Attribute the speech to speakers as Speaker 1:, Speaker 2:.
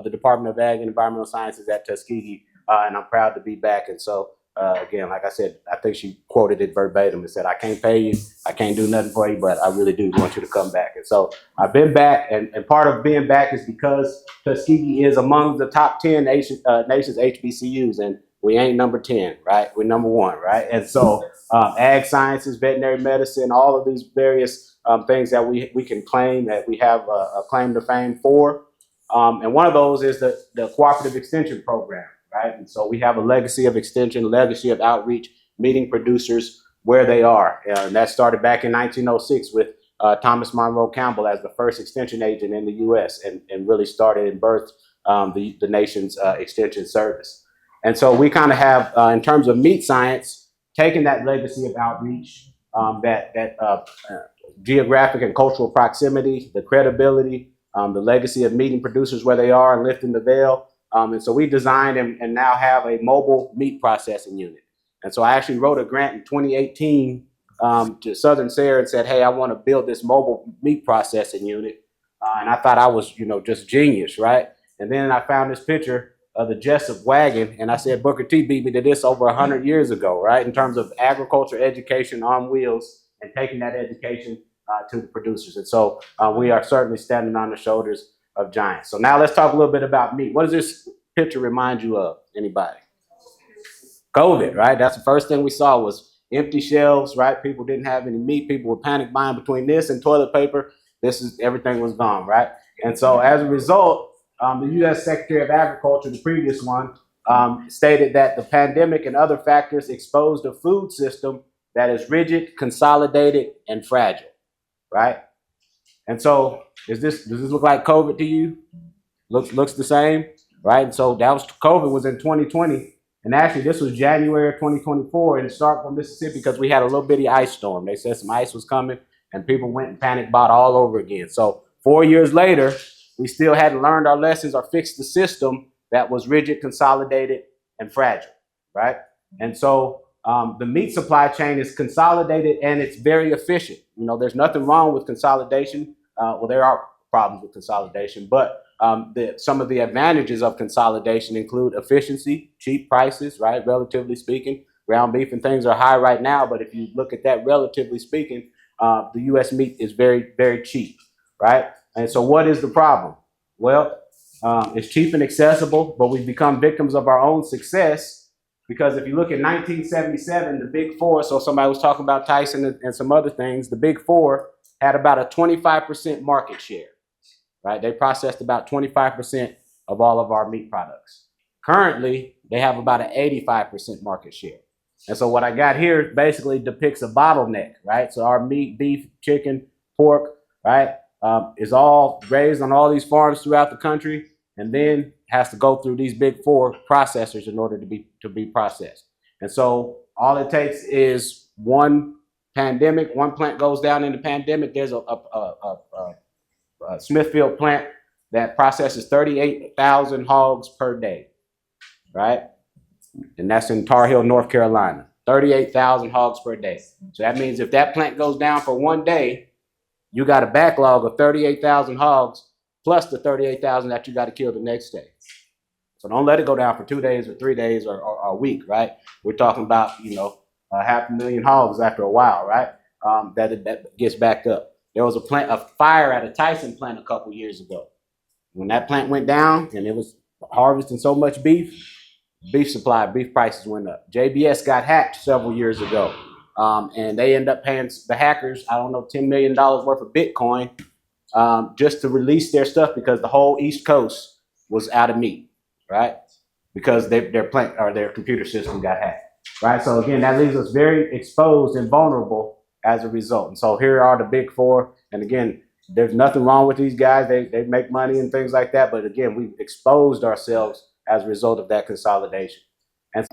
Speaker 1: the Department of Ag and Environmental Sciences at Tuskegee, and I'm proud to be back. And so, again, like I said, I think she quoted it verbatim and said, "I can't pay you, I can't do nothing for you, but I really do want you to come back." And so I've been back, and part of being back is because Tuskegee is among the top 10 nation's HBCUs, and we ain't number 10, right? We're number 1, right? And so ag sciences, veterinary medicine, all of these various things that we can claim, that we have a claim to fame for. And one of those is the cooperative extension program, right? And so we have a legacy of extension, legacy of outreach, meeting producers where they are. And that started back in 1906 with Thomas Monroe Campbell as the first extension agent in the U.S. and really started and birthed the nation's extension service. And so we kind of have, in terms of meat science, taken that legacy of outreach, geographic and cultural proximity, the credibility, the legacy of meeting producers where they are and lifting the veil. And so we designed and now have a mobile meat processing unit. And so I actually wrote a grant in 2018 to Southern Sarah and said, "Hey, I want to build this mobile meat processing unit." And I thought I was, just genius, right? And then I found this picture of the Jessup wagon, and I said, Booker T beat me to this over 100 years ago, right? In terms of agriculture education on wheels and taking that education to the producers. And so we are certainly standing on the shoulders of giants. So now let's talk a little bit about meat. What does this picture remind you of? Anybody? COVID, right? That's the first thing we saw was empty shelves, right? People didn't have any meat. People were panic buying between this and toilet paper. Everything was gone, right? And so as a result, the U.S. Secretary of Agriculture, the previous one, stated that the pandemic and other factors exposed a food system that is rigid, consolidated, and fragile, right? And so does this look like COVID to you? Looks the same, right? And so COVID was in 2020. And actually, this was January of 2024 in Starkville, Mississippi, because we had a little bitty ice storm. They said some ice was coming, and people went and panic bought all over again. So 4 years later, we still hadn't learned our lessons or fixed the system that was rigid, consolidated, and fragile, right? And so the meat supply chain is consolidated and it's very efficient. There's nothing wrong with consolidation. Well, there are problems with consolidation, but some of the advantages of consolidation include efficiency, cheap prices, right? Relatively speaking, ground beef and things are high right now, but if you look at that relatively speaking, the U.S. meat is very, very cheap, right? And so what is the problem? Well, it's cheap and accessible, but we've become victims of our own success, because if you look at 1977, the Big Four, so somebody was talking about Tyson and some other things, the Big Four had about a 25% market share, right? They processed about 25% of all of our meat products. Currently, they have about an 85% market share. And so what I got here basically depicts a bottleneck, right? So our meat, beef, chicken, pork, right, is all raised on all these farms throughout the country, and then has to go through these Big Four processors in order to be processed. And so all it takes is one pandemic, one plant goes down in the pandemic. There's a Smithfield plant that processes 38,000 hogs per day, right? And that's in Tar Heel, North Carolina. 38,000 hogs per day. So that means if that plant goes down for one day, you got a backlog of 38,000 hogs plus the 38,000 that you got to kill the next day. So don't let it go down for 2 days or 3 days or a week, right? We're talking about, 500,000 hogs after a while, right? That gets backed up. There was a fire at a Tyson plant a couple years ago. When that plant went down and it was harvesting so much beef prices went up. JBS got hacked several years ago. And they end up paying the hackers, I don't know, $10 million worth of Bitcoin just to release their stuff, because the whole East Coast was out of meat, right? Because their plant or their computer system got hacked, right? So again, that leaves us very exposed and vulnerable as a result. And so here are the Big Four. And again, there's nothing wrong with these guys. They make money and things like that. But again, we've exposed ourselves as a result of that consolidation. And